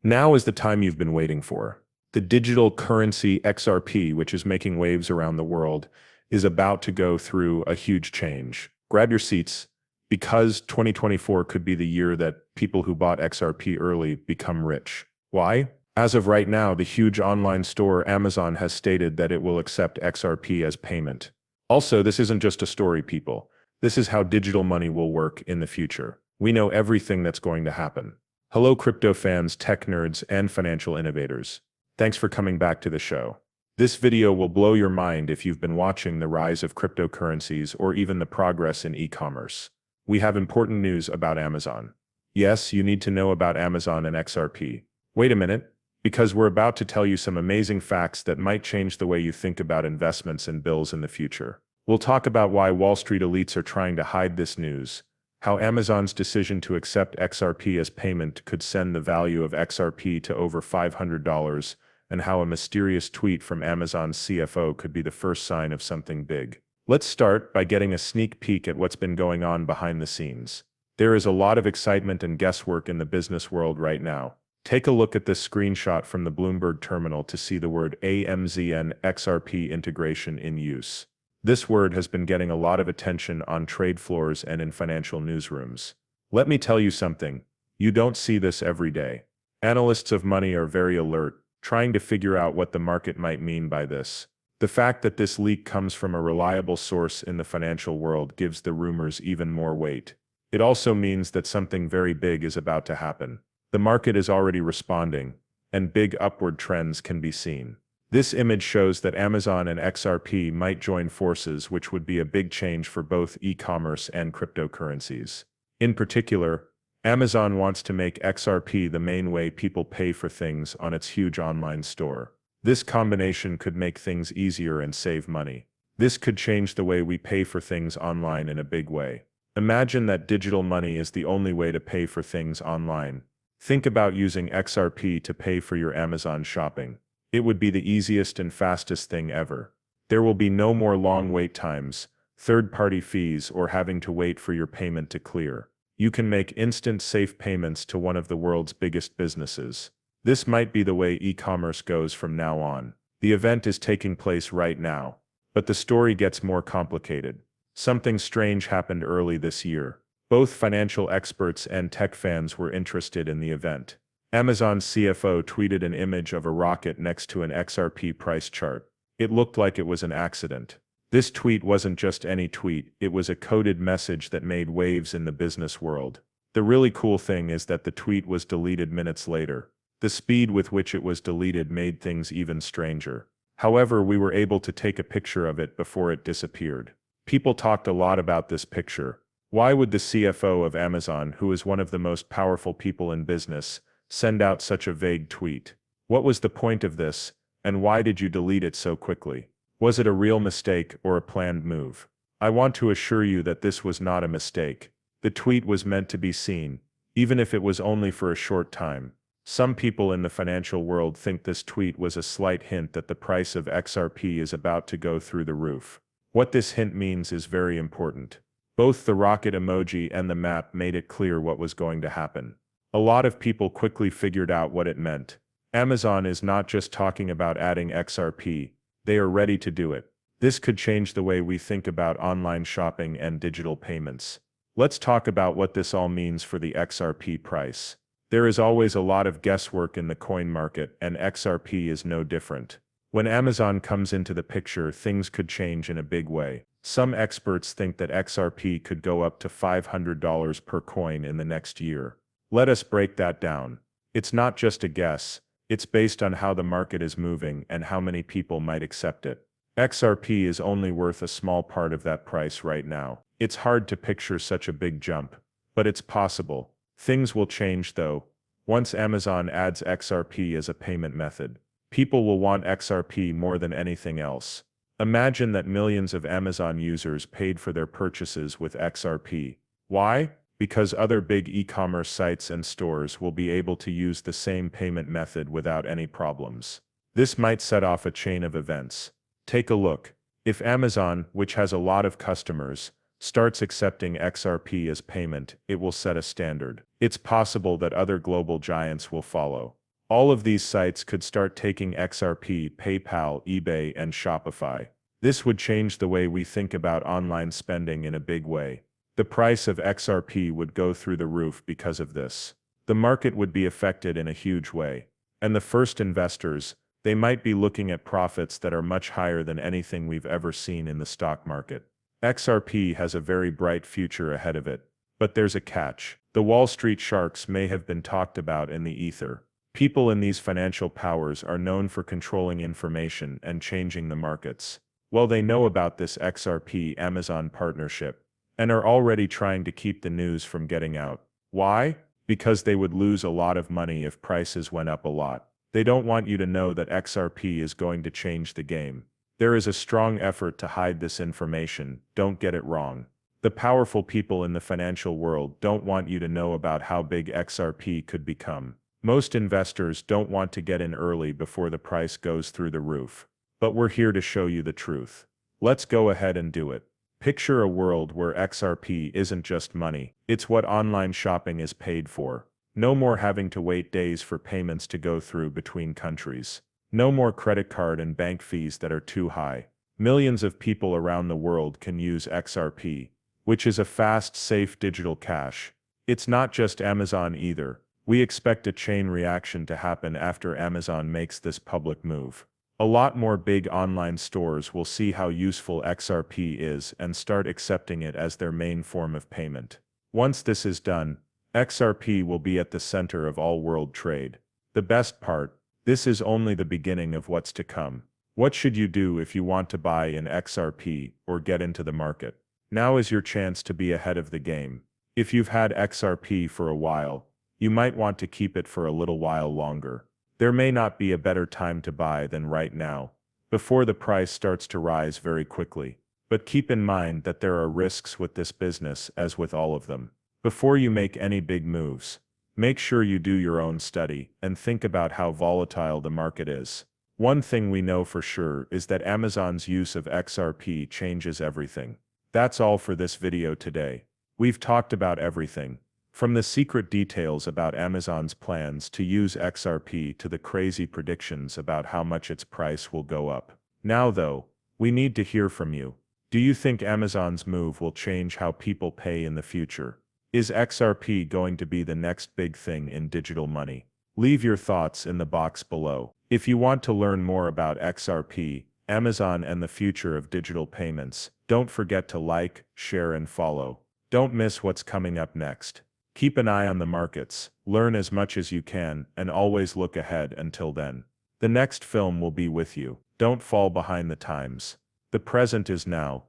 Now is the time you've been waiting for. The digital currency XRP, which is making waves around the world, is about to go through a huge change. Grab your seats, because 2024 could be the year that people who bought XRP early become rich. Why? As of right now, the huge online store Amazon has stated that it will accept XRP as payment. Also, this isn't just a story, people. This is how digital money will work in the future. We know everything that's going to happen. Hello, crypto fans, tech nerds, and financial innovators. Thanks for coming back to the show. This video will blow your mind if you've been watching the rise of cryptocurrencies or even the progress in e-commerce. We have important news about Amazon. Yes, you need to know about Amazon and XRP. Wait a minute, because we're about to tell you some amazing facts that might change the way you think about investments and bills in the future. We'll talk about why Wall Street elites are trying to hide this news, how Amazon's decision to accept XRP as payment could send the value of XRP to over $500, and how a mysterious tweet from Amazon's CFO could be the first sign of something big. Let's start by getting a sneak peek at what's been going on behind the scenes. There is a lot of excitement and guesswork in the business world right now. Take a look at this screenshot from the Bloomberg terminal to see the word AMZN XRP integration in use. This word has been getting a lot of attention on trade floors and in financial newsrooms. Let me tell you something, you don't see this every day. Analysts of money are very alert, trying to figure out what the market might mean by this. The fact that this leak comes from a reliable source in the financial world gives the rumors even more weight. It also means that something very big is about to happen. The market is already responding, and big upward trends can be seen. This image shows that Amazon and XRP might join forces, which would be a big change for both e-commerce and cryptocurrencies. In particular, Amazon wants to make XRP the main way people pay for things on its huge online store. This combination could make things easier and save money. This could change the way we pay for things online in a big way. Imagine that digital money is the only way to pay for things online. Think about using XRP to pay for your Amazon shopping. It would be the easiest and fastest thing ever. There will be no more long wait times, third-party fees, or having to wait for your payment to clear. You can make instant safe payments to one of the world's biggest businesses. This might be the way e-commerce goes from now on. The event is taking place right now, but the story gets more complicated. Something strange happened early this year. Both financial experts and tech fans were interested in the event. Amazon's CFO tweeted an image of a rocket next to an XRP price chart. It looked like it was an accident. This tweet wasn't just any tweet, it was a coded message that made waves in the business world. The really cool thing is that the tweet was deleted minutes later. The speed with which it was deleted made things even stranger. However, we were able to take a picture of it before it disappeared. People talked a lot about this picture. Why would the CFO of Amazon, who is one of the most powerful people in business, send out such a vague tweet? What was the point of this, and why did you delete it so quickly? Was it a real mistake or a planned move? I want to assure you that this was not a mistake. The tweet was meant to be seen, even if it was only for a short time. Some people in the financial world think this tweet was a slight hint that the price of XRP is about to go through the roof. What this hint means is very important. Both the rocket emoji and the map made it clear what was going to happen. A lot of people quickly figured out what it meant. Amazon is not just talking about adding XRP, they are ready to do it. This could change the way we think about online shopping and digital payments. Let's talk about what this all means for the XRP price. There is always a lot of guesswork in the coin market, and XRP is no different. When Amazon comes into the picture, things could change in a big way. Some experts think that XRP could go up to $500 per coin in the next year. Let us break that down. It's not just a guess, it's based on how the market is moving and how many people might accept it. XRP is only worth a small part of that price right now. It's hard to picture such a big jump, but it's possible. Things will change though. Once Amazon adds XRP as a payment method, people will want XRP more than anything else. Imagine that millions of Amazon users paid for their purchases with XRP. Why? Because other big e-commerce sites and stores will be able to use the same payment method without any problems. This might set off a chain of events. Take a look. If Amazon, which has a lot of customers, starts accepting XRP as payment, it will set a standard. It's possible that other global giants will follow. All of these sites could start taking XRP, PayPal, eBay, and Shopify. This would change the way we think about online spending in a big way. The price of XRP would go through the roof because of this. The market would be affected in a huge way. And the first investors, they might be looking at profits that are much higher than anything we've ever seen in the stock market. XRP has a very bright future ahead of it. But there's a catch. The Wall Street sharks may have been talked about in the ether. People in these financial powers are known for controlling information and changing the markets. Well, they know about this XRP Amazon partnership and are already trying to keep the news from getting out. Why? Because they would lose a lot of money if prices went up a lot. They don't want you to know that XRP is going to change the game. There is a strong effort to hide this information, don't get it wrong. The powerful people in the financial world don't want you to know about how big XRP could become. Most investors don't want to get in early before the price goes through the roof. But we're here to show you the truth. Let's go ahead and do it. Picture a world where XRP isn't just money, it's what online shopping is paid for. No more having to wait days for payments to go through between countries. No more credit card and bank fees that are too high. Millions of people around the world can use XRP, which is a fast, safe digital cash. It's not just Amazon either. We expect a chain reaction to happen after Amazon makes this public move. A lot more big online stores will see how useful XRP is and start accepting it as their main form of payment. Once this is done, XRP will be at the center of all world trade. The best part, this is only the beginning of what's to come. What should you do if you want to buy in XRP or get into the market? Now is your chance to be ahead of the game. If you've had XRP for a while, you might want to keep it for a little while longer. There may not be a better time to buy than right now, before the price starts to rise very quickly. But keep in mind that there are risks with this business as with all of them. Before you make any big moves, make sure you do your own study and think about how volatile the market is. One thing we know for sure is that Amazon's use of XRP changes everything. That's all for this video today. We've talked about everything, from the secret details about Amazon's plans to use XRP to the crazy predictions about how much its price will go up. Now though, we need to hear from you. Do you think Amazon's move will change how people pay in the future? Is XRP going to be the next big thing in digital money? Leave your thoughts in the box below. If you want to learn more about XRP, Amazon and the future of digital payments, don't forget to like, share and follow. Don't miss what's coming up next. Keep an eye on the markets, learn as much as you can, and always look ahead until then. The next film will be with you. Don't fall behind the times. The present is now.